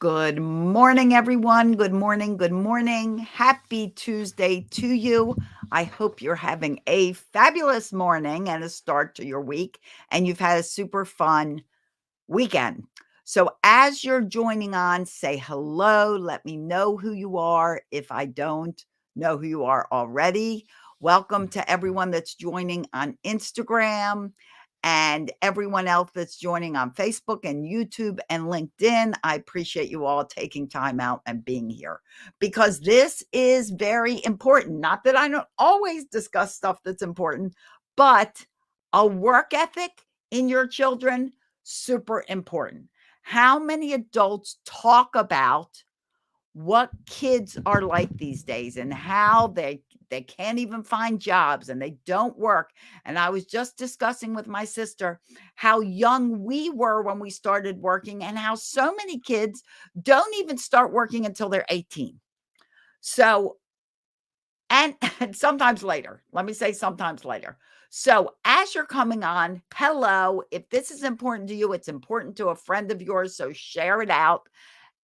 Good morning, everyone. Good morning. Good morning. Happy Tuesday to you. I hope you're having a fabulous morning and a start to your week, and you've had a super fun weekend. So, as you're joining on, say hello. Let me know who you are if I don't know who you are already. Welcome to everyone that's joining on Instagram and everyone else that's joining on Facebook and YouTube and LinkedIn. I appreciate you all taking time out and being here because this is very important. Not that I don't always discuss stuff that's important, but a work ethic in your children, super important. How many adults talk about what kids are like these days and how they can't even find jobs and they don't work? And I was just discussing with my sister how young we were when we started working and how so many kids don't even start working until they're 18. So and and sometimes later. Let me say sometimes later. So, as you're coming on, hello. If this is important to you, it's important to a friend of yours. So, share it out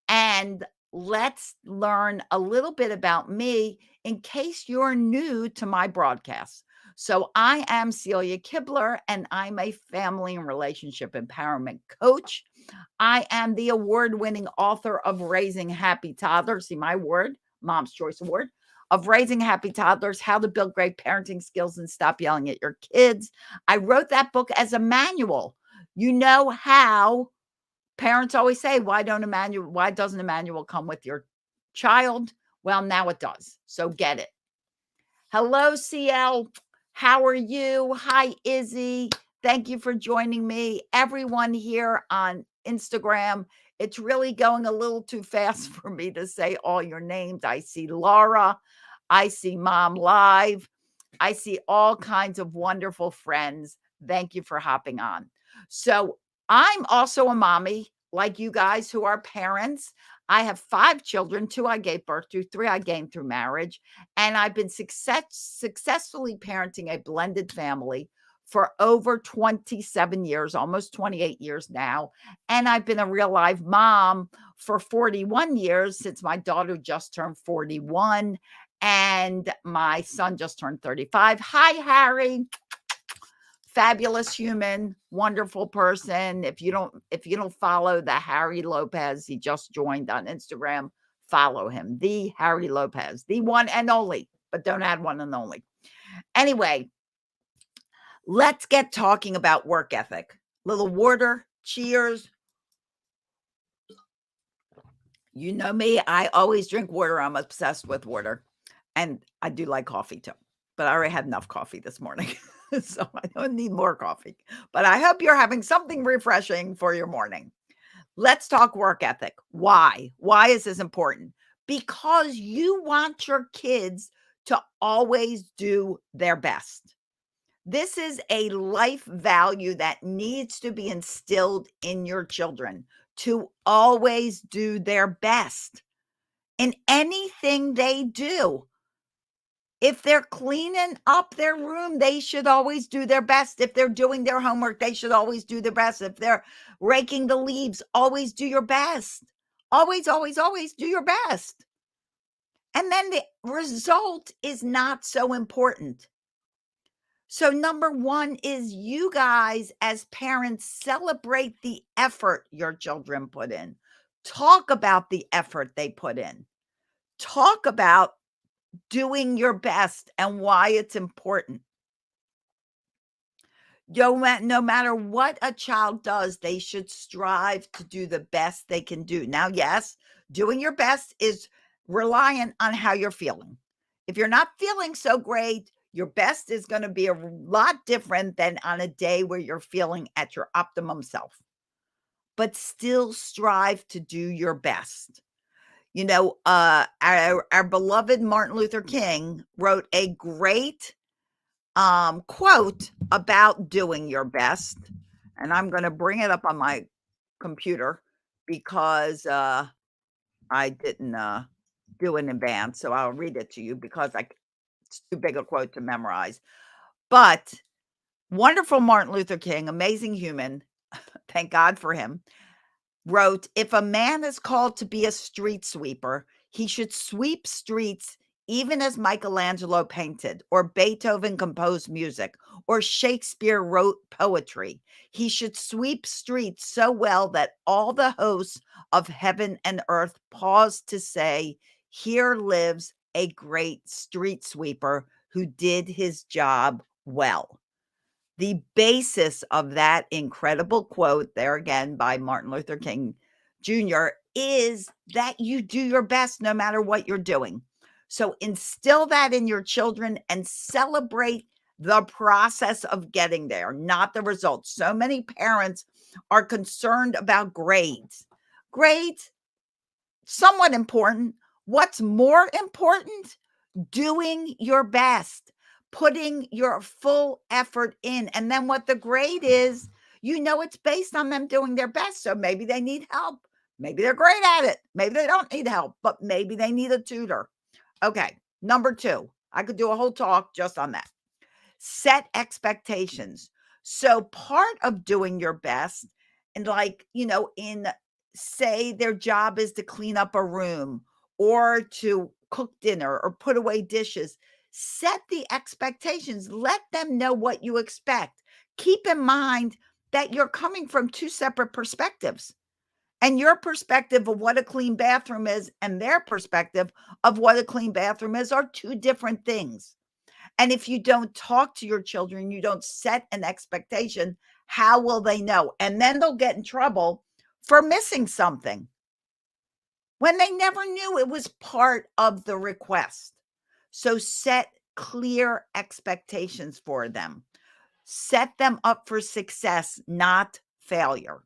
and let's learn a little bit about me in case you're new to my broadcast. So, I am Celia Kibler and I'm a family and relationship empowerment coach. I am the award winning author of Raising Happy Toddlers. See my word, Mom's Choice Award of Raising Happy Toddlers, How to Build Great Parenting Skills and Stop Yelling at Your Kids. I wrote that book as a manual. You know how parents always say, why doesn't a manual come with your child? Well, now it does. So get it. Hello, CL. How are you? Hi, Izzy. Thank you for joining me. Everyone here on Instagram. It's really going a little too fast for me to say all your names. I see Laura. I see Mom Live. I see all kinds of wonderful friends. Thank you for hopping on. So, I'm also a mommy like you guys who are parents. I have 5 children, 2 I gave birth to, 3 I gained through marriage, and I've been successfully parenting a blended family for over 27 years, almost 28 years now, and I've been a real life mom for 41 years since my daughter just turned 41 and my son just turned 35. Hi, Harry. Fabulous human, wonderful person. If you don't follow the Harry Lopez, he just joined on Instagram. Follow him, the Harry Lopez, the one and only, but don't add one and only. Anyway, let's get talking about work ethic. Little water, cheers. You know me, I always drink water. I'm obsessed with water. And I do like coffee too, but I already had enough coffee this morning. So I don't need more coffee. But I hope you're having something refreshing for your morning. Let's talk work ethic. Why? Why is this important? Because you want your kids to always do their best. This is a life value that needs to be instilled in your children to always do their best in anything they do. If they're cleaning up their room, they should always do their best. If they're doing their homework, they should always do their best. If they're raking the leaves, always do your best. Always, always, always do your best. And then the result is not so important. So, number one is you guys, as parents, celebrate the effort your children put in. Talk about the effort they put in. Talk about doing your best and why it's important. No matter what a child does, they should strive to do the best they can do. Now, yes, doing your best is reliant on how you're feeling. If you're not feeling so great, your best is going to be a lot different than on a day where you're feeling at your optimum self. But still strive to do your best. Our beloved Martin Luther King wrote a great quote about doing your best. And I'm going to bring it up on my computer because I didn't do it in advance. So I'll read it to you because it's too big a quote to memorize. But wonderful Martin Luther King, amazing human. Thank God for him. wrote, "If a man is called to be a street sweeper, he should sweep streets even as Michelangelo painted, or Beethoven composed music, or Shakespeare wrote poetry. He should sweep streets so well that all the hosts of heaven and earth pause to say, 'Here lives a great street sweeper who did his job well.'" The basis of that incredible quote, there again by Martin Luther King Jr., is that you do your best no matter what you're doing. So instill that in your children and celebrate the process of getting there, not the results. So many parents are concerned about grades. Grades, somewhat important. What's more important? Doing your best, putting your full effort in. And then what the grade is, it's based on them doing their best. So maybe they need help. Maybe they're great at it. Maybe they don't need help, but maybe they need a tutor. Okay. Number 2, I could do a whole talk just on that. Set expectations. So part of doing your best, and in say their job is to clean up a room or to cook dinner or put away dishes, set the expectations. Let them know what you expect. Keep in mind that you're coming from 2 separate perspectives. And your perspective of what a clean bathroom is and their perspective of what a clean bathroom is are 2 different things. And if you don't talk to your children, you don't set an expectation, how will they know? And then they'll get in trouble for missing something when they never knew it was part of the request. So set clear expectations for them. Set them up for success, not failure.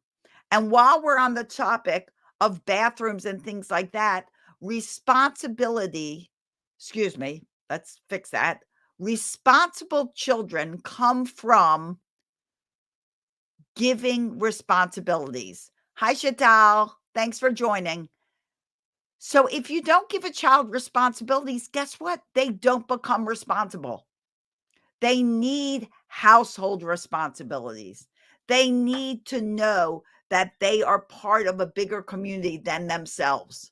And while we're on the topic of bathrooms and things like that, responsibility, excuse me, let's fix that. Responsible children come from giving responsibilities. Hi, Chantal. Thanks for joining. So if you don't give a child responsibilities, guess what? They don't become responsible. They need household responsibilities. They need to know that they are part of a bigger community than themselves.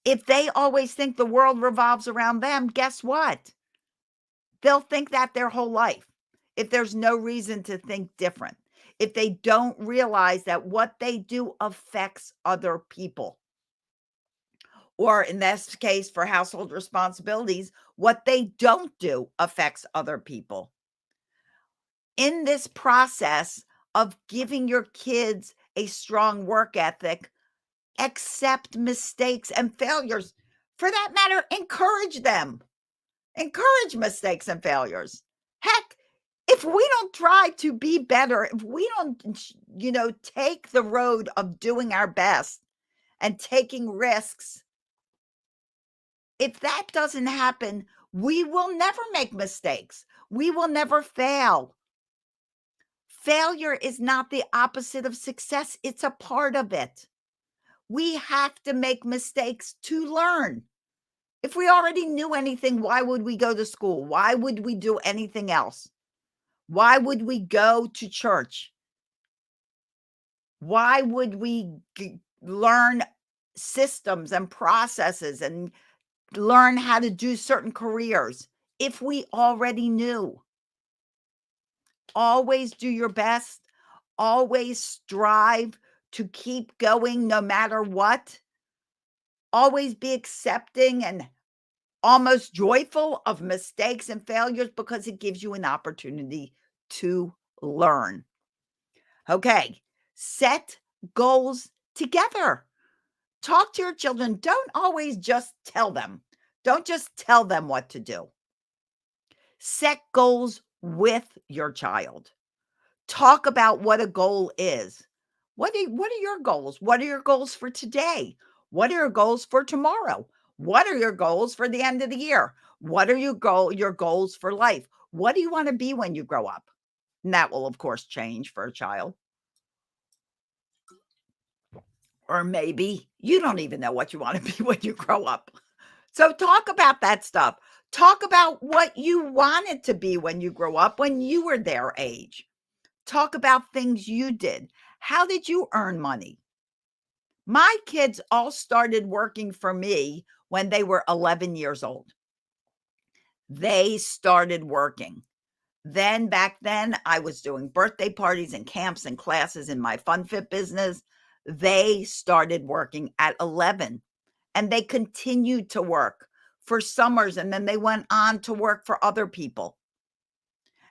If they always think the world revolves around them, guess what? They'll think that their whole life, if there's no reason to think different, if they don't realize that what they do affects other people. Or in this case, for household responsibilities, what they don't do affects other people. In this process of giving your kids a strong work ethic, accept mistakes and failures. For that matter, encourage them. Encourage mistakes and failures. Heck, if we don't try to be better, if we don't, take the road of doing our best and taking risks, if that doesn't happen, we will never make mistakes. We will never fail. Failure is not the opposite of success, it's a part of it. We have to make mistakes to learn. If we already knew anything, why would we go to school? Why would we do anything else? Why would we go to church? Why would we learn systems and processes and learn how to do certain careers if we already knew? Always do your best. Always strive to keep going no matter what. Always be accepting and almost joyful of mistakes and failures because it gives you an opportunity to learn. Okay, set goals together. Talk to your children. Don't always just tell them. Don't just tell them what to do. Set goals with your child. Talk about what a goal is. What are your goals? What are your goals for today? What are your goals for tomorrow? What are your goals for the end of the year? What are your goals for life? What do you want to be when you grow up? And that will, of course, change for a child. Or maybe you don't even know what you want to be when you grow up. So talk about that stuff. Talk about what you wanted to be when you grow up, when you were their age. Talk about things you did. How did you earn money? My kids all started working for me when they were 11 years old. They started working. Then back then, I was doing birthday parties and camps and classes in my fun fit business. They started working at 11 and they continued to work for summers and then they went on to work for other people.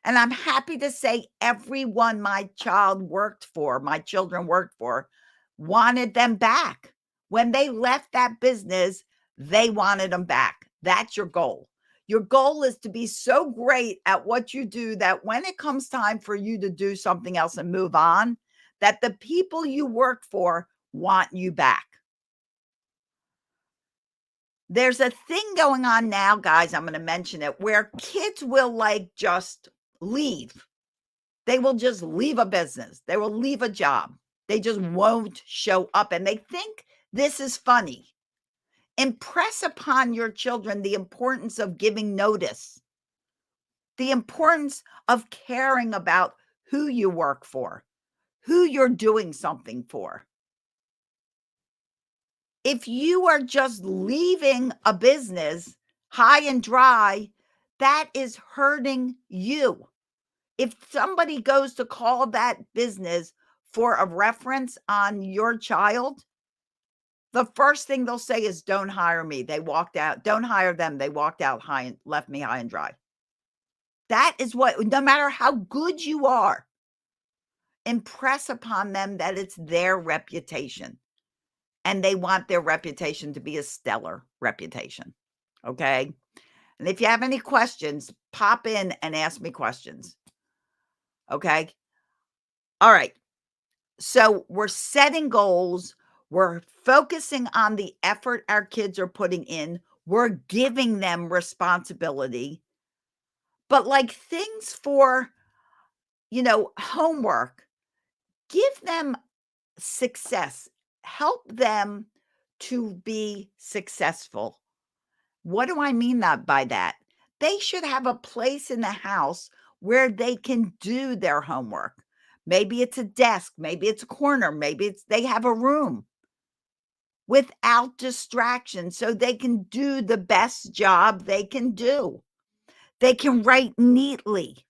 And I'm happy to say everyone my children worked for, wanted them back. When they left that business, they wanted them back. That's your goal. Your goal is to be so great at what you do that when it comes time for you to do something else and move on, that the people you work for want you back. There's a thing going on now, guys, I'm going to mention it, where kids will like just leave. They will just leave a business. They will leave a job. They just won't show up and they think this is funny. Impress upon your children the importance of giving notice, the importance of caring about who you work for, who you're doing something for. If you are just leaving a business high and dry, that is hurting you. If somebody goes to call that business for a reference on your child, the first thing they'll say is, "Don't hire me." They walked out. Don't hire them. They walked out high and left me high and dry. That is what, no matter how good you are, impress upon them that it's their reputation and they want their reputation to be a stellar reputation. Okay. And if you have any questions, pop in and ask me questions. Okay. All right. So we're setting goals. We're focusing on the effort our kids are putting in. We're giving them responsibility. But like things for, homework, give them success. Help them to be successful. What do I mean by that? They should have a place in the house where they can do their homework. Maybe it's a desk, maybe it's a corner, maybe they have a room without distraction so they can do the best job they can do. They can write neatly.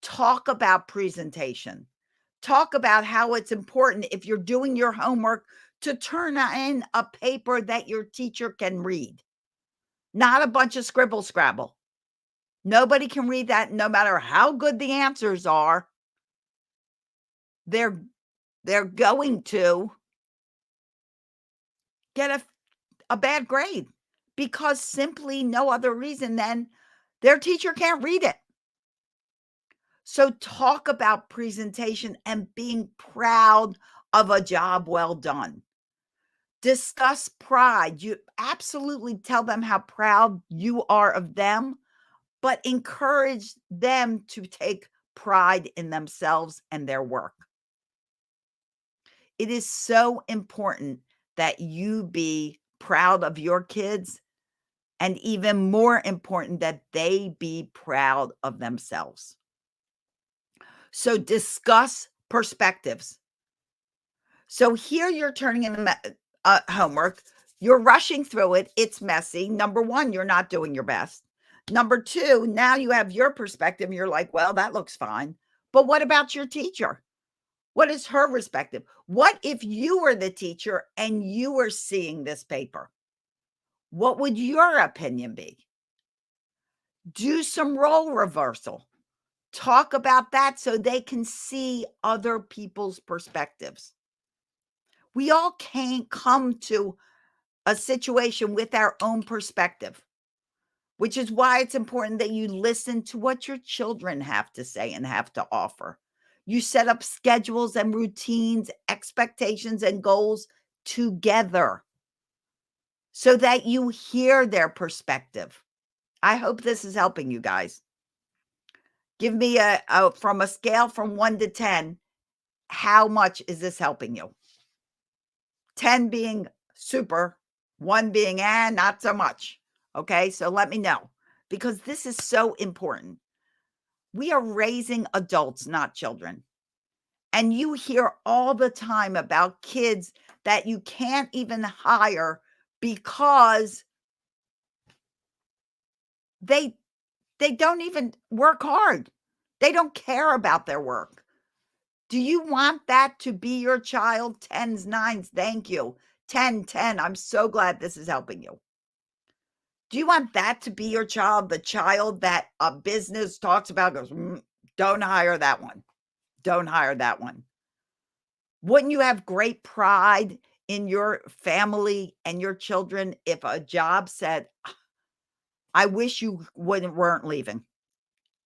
Talk about presentation. Talk about how it's important if you're doing your homework to turn in a paper that your teacher can read, not a bunch of scribble scrabble. Nobody can read that no matter how good the answers are. They're going to get a bad grade because simply no other reason than their teacher can't read it. So talk about presentation and being proud of a job well done. Discuss pride. You absolutely tell them how proud you are of them, but encourage them to take pride in themselves and their work. It is so important that you be proud of your kids, and even more important that they be proud of themselves. So discuss perspectives. So here you're turning in homework. You're rushing through it. It's messy. Number one, you're not doing your best. Number two, now you have your perspective. You're like, well, that looks fine. But what about your teacher? What is her perspective? What if you were the teacher and you were seeing this paper? What would your opinion be? Do some role reversal. Talk about that so they can see other people's perspectives. We all can't come to a situation with our own perspective, which is why it's important that you listen to what your children have to say and have to offer. You set up schedules and routines, expectations and goals together so that you hear their perspective. I hope this is helping you guys. Give me from a scale from 1 to 10, how much is this helping you? 10 being super, 1 being, not so much. Okay, so let me know because this is so important. We are raising adults, not children. And you hear all the time about kids that you can't even hire because they they don't even work hard. They don't care about their work. Do you want that to be your child? 10s, 9s, thank you. 10, 10. I'm so glad this is helping you. Do you want that to be your child? The child that a business talks about goes, don't hire that one. Don't hire that one. Wouldn't you have great pride in your family and your children if a job said, I wish you weren't leaving.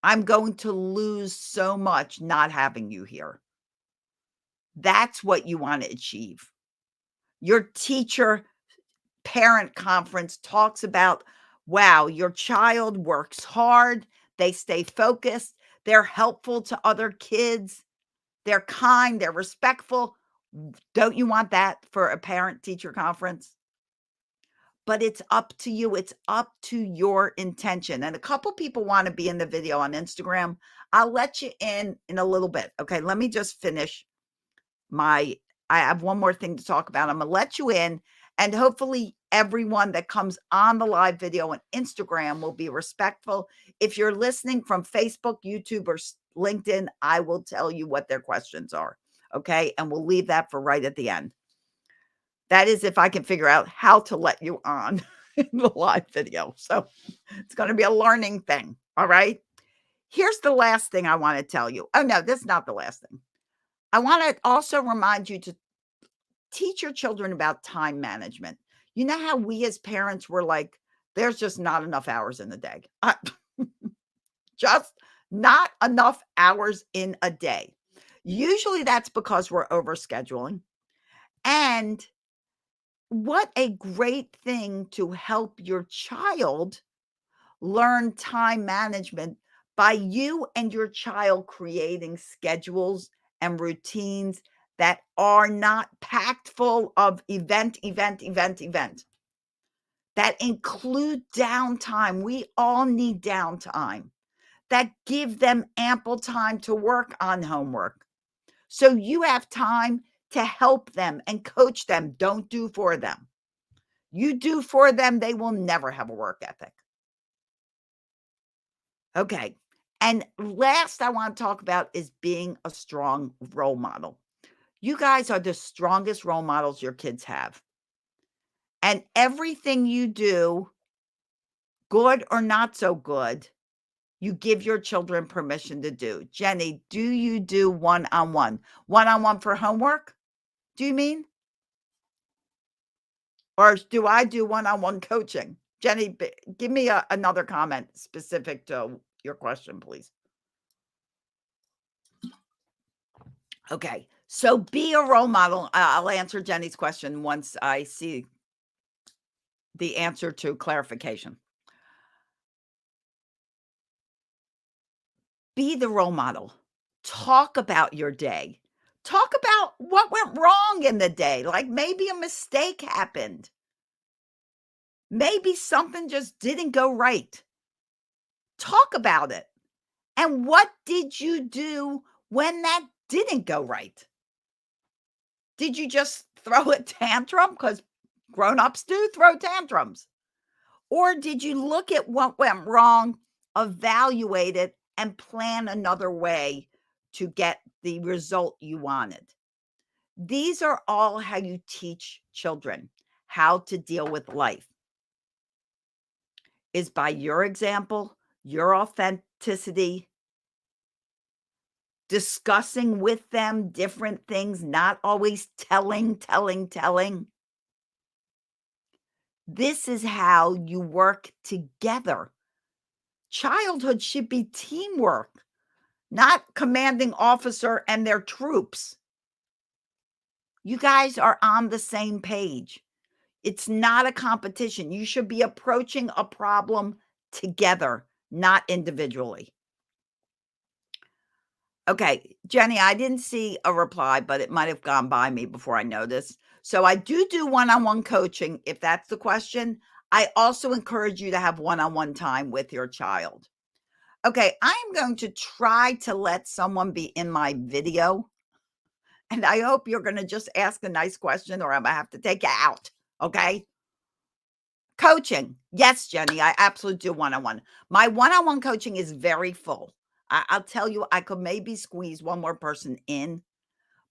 I'm going to lose so much not having you here. That's what you want to achieve. Your teacher parent conference talks about, wow, your child works hard, they stay focused, they're helpful to other kids, they're kind, they're respectful. Don't you want that for a parent teacher conference? But it's up to you. It's up to your intention. And a couple people want to be in the video on Instagram. I'll let you in a little bit. Okay, let me just finish my I have one more thing to talk about. I'm going to let you in, and hopefully everyone that comes on the live video on Instagram will be respectful. If you're listening from Facebook, YouTube, or LinkedIn, I will tell you what their questions are. Okay, and we'll leave that for right at the end. That is if I can figure out how to let you on in the live video. So it's going to be a learning thing. All right. Here's the last thing I want to tell you. Oh, no, this is not the last thing. I want to also remind you to teach your children about time management. You know how we as parents were like, there's just not enough hours in the day. Just not enough hours in a day. Usually that's because we're overscheduling. And what a great thing to help your child learn time management by you and your child creating schedules and routines that are not packed full of event, that include downtime. We all need downtime, that give them ample time to work on homework. So you have time to help them and coach them. Don't do for them. You do for them, they will never have a work ethic. Okay. And last I want to talk about is being a strong role model. You guys are the strongest role models your kids have. And everything you do, good or not so good, you give your children permission to do. Jenny, do you do one-on-one? One-on-one for homework? Do you mean? Or do I do one-on-one coaching? Jenny, give me another comment specific to your question, please. Okay. So be a role model. I'll answer Jenny's question once I see the answer to clarification. Be the role model. Talk about your day. Talk about what went wrong in the day. Like maybe a mistake happened. Maybe something just didn't go right. Talk about it. And what did you do when that didn't go right? Did you just throw a tantrum? Because grown-ups do throw tantrums. Or did you look at what went wrong, evaluate it, and plan another way to get the result you wanted? These are all how you teach children how to deal with life. Is by your example, your authenticity, discussing with them different things, not always telling. This is how you work together. Childhood should be teamwork, not commanding officer and their troops. You guys are on the same page. It's not a competition. You should be approaching a problem together, not individually. Okay, Jenny, I didn't see a reply, but it might have gone by me before I noticed. So I do one-on-one coaching, if that's the question. I also encourage you to have one-on-one time with your child. Okay, I'm going to try to let someone be in my video. And I hope you're going to just ask a nice question or I'm going to have to take you out. Okay. Coaching. Yes, Jenny, I absolutely do one-on-one. My one-on-one coaching is very full. I'll tell you, I could maybe squeeze one more person in.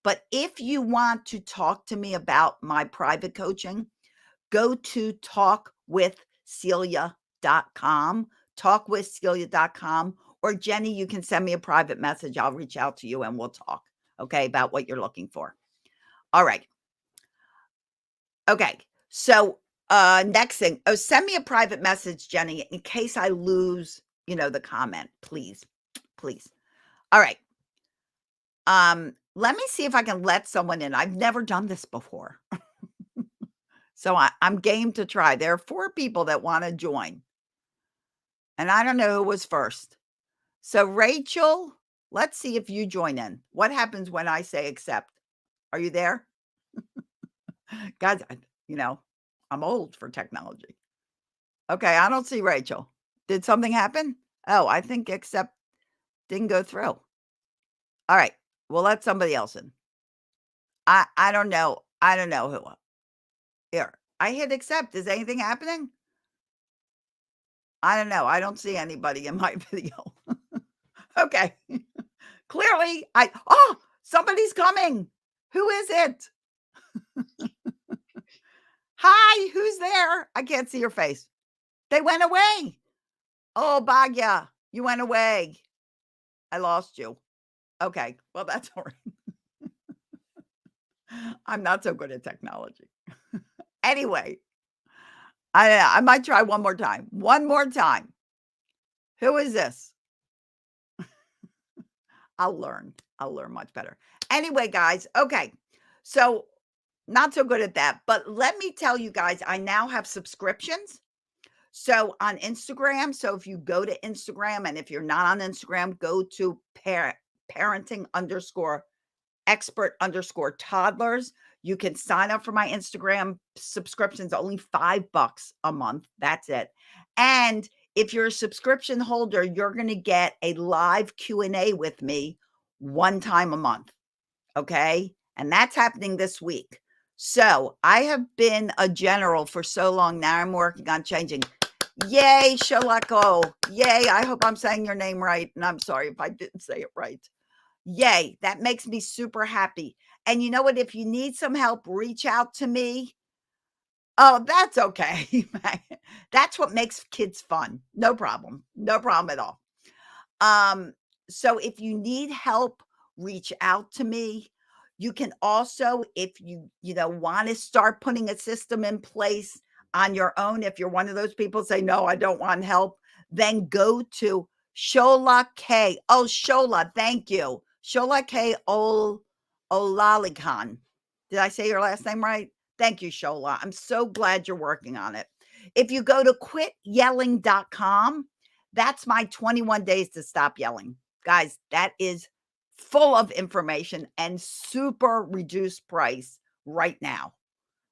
But if you want to talk to me about my private coaching, go to talkwithcelia.com, talkwithcelia.com, or Jenny, you can send me a private message. I'll reach out to you and we'll talk, okay, about what you're looking for. All right. Okay. So, next thing, send me a private message, Jenny, in case I lose, the comment, please. Please. All right. Let me see if I can let someone in. I've never done this before. So I'm game to try. There are 4 people that want to join. And I don't know who was first. So Rachel, let's see if you join in. What happens when I say accept? Are you there? Guys, I'm old for technology. Okay, I don't see Rachel. Did something happen? Oh, I think accept didn't go through. All right. We'll let somebody else in. I don't know. I don't know who. Here. I hit accept. Is anything happening? I don't know. I don't see anybody in my video. Okay. Clearly, somebody's coming. Who is it? Hi, who's there? I can't see your face. They went away. Oh, Bhagya, you went away. I lost you. Okay. Well, that's all right. I'm not so good at technology. Anyway, I might try one more time. One more time. Who is this? I'll learn. I'll learn much better. Anyway, guys. Okay. So not so good at that, but let me tell you guys, I now have subscriptions. So on Instagram, so if you go to Instagram, and if you're not on Instagram, go to parenting underscore expert underscore toddlers. You can sign up for my Instagram subscriptions, only $5 a month. That's it. And if you're a subscription holder, you're going to get a live Q&A with me one time a month. Okay. And that's happening this week. So I have been a general for so long. Now I'm working on changing. Yay, Shalako. Yay. I hope I'm saying your name right. And I'm sorry if I didn't say it right. Yay. That makes me super happy. And you know what? If you need some help, reach out to me. Oh, that's okay. That's what makes kids fun. No problem. No problem at all. So if you need help, reach out to me. You can also, if you want to start putting a system in place on your own, if you're one of those people say, no, I don't want help, then go to Shola K. Oh, Shola, thank you. Shola K. Olalikan. Did I say your last name right? Thank you, Shola. I'm so glad you're working on it. If you go to quityelling.com, that's my 21 days to stop yelling. Guys, that is full of information and super reduced price right now.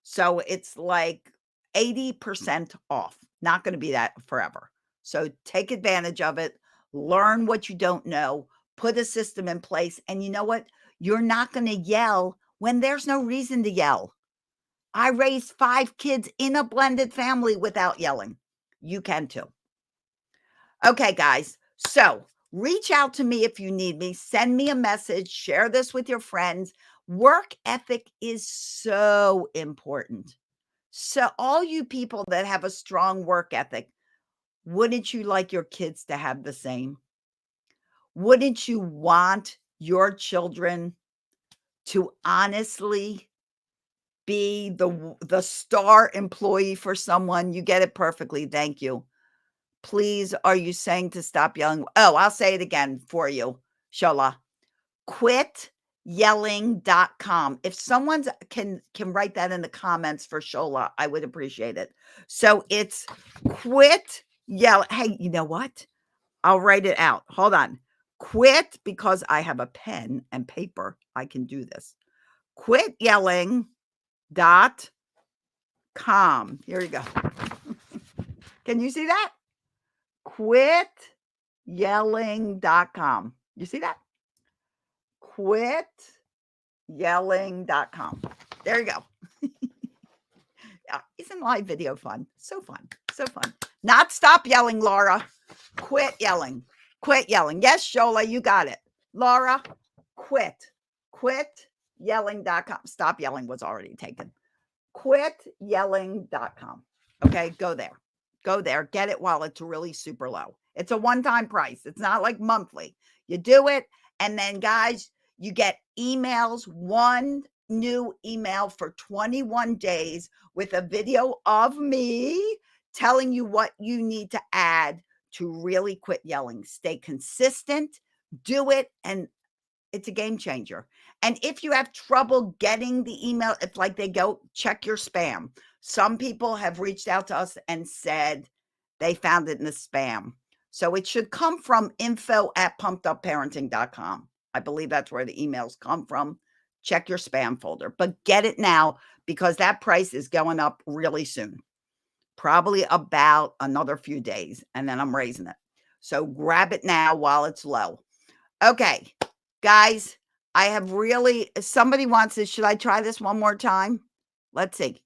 So it's like 80% off. Not going to be that forever. So take advantage of it. Learn what you don't know. Put a system in place. And you know what? You're not going to yell when there's no reason to yell. I raised 5 kids in a blended family without yelling. You can too. Okay, guys. So reach out to me if you need me. Send me a message. Share this with your friends. Work ethic is so important. So all you people that have a strong work ethic, wouldn't you like your kids to have the same? Wouldn't you want your children to honestly be the star employee for someone? You get it perfectly. Thank you. Please, are you saying to stop yelling? Oh, I'll say it again for you, Shola. Quityelling.com. If someone can write that in the comments for Shola, I would appreciate it. So it's quit yell. Hey, you know what? I'll write it out. Hold on. Quit, because I have a pen and paper. I can do this. Quityelling.com. Here you go. Can you see that? Quityelling.com. You see that? Quit Yelling.com. There you go. Isn't live video fun? So fun. So fun. Not stop yelling, Laura. Quit yelling. Quit yelling. Yes, Shola, you got it. Laura, quit. Quit yelling.com. Stop yelling was already taken. Quityelling.com. Okay, go there. Go there. Get it while it's really super low. It's a one-time price. It's not like monthly. You do it, and then, guys, you get emails, one new email for 21 days with a video of me telling you what you need to add to really quit yelling. Stay consistent, do it, and it's a game changer. And if you have trouble getting the email, if like they go, check your spam. Some people have reached out to us and said they found it in the spam. So it should come from info@pumpedupparenting.com. I believe that's where the emails come from. Check your spam folder, but get it now because that price is going up really soon. Probably about another few days, and then I'm raising it. So grab it now while it's low. Okay, guys, I have really, somebody wants this. Should I try this one more time? Let's see.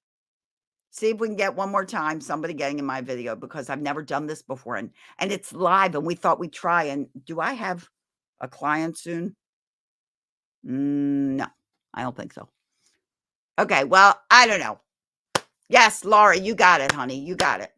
See if we can get one more time somebody getting in my video because I've never done this before. And it's live and we thought we'd try. And do I have a client soon? No, I don't think so. Okay, well, I don't know. Yes, Laura, you got it, honey. You got it.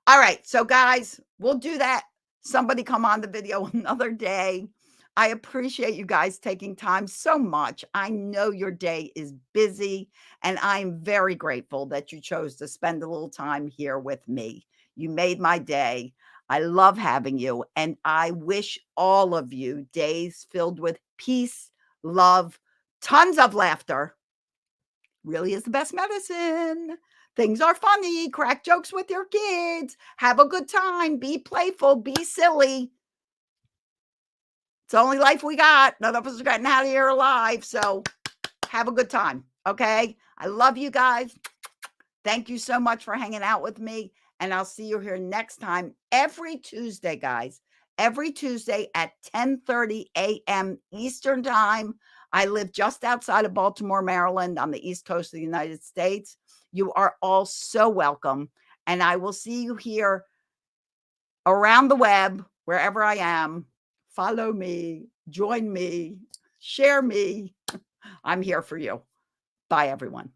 All right. So, guys, we'll do that. Somebody come on the video another day. I appreciate you guys taking time so much. I know your day is busy, and I'm very grateful that you chose to spend a little time here with me. You made my day. I love having you, and I wish all of you days filled with peace, love, tons of laughter. Really is the best medicine. Things are funny. Crack jokes with your kids. Have a good time. Be playful. Be silly. It's the only life we got. None of us are getting out of here alive. So have a good time. Okay. I love you guys. Thank you so much for hanging out with me. And I'll see you here next time every Tuesday, guys. Every Tuesday at 10:30 a.m. Eastern Time. I live just outside of Baltimore, Maryland, on the East Coast of the United States. You are all so welcome. And I will see you here around the web, wherever I am. Follow me, join me, share me. I'm here for you. Bye, everyone.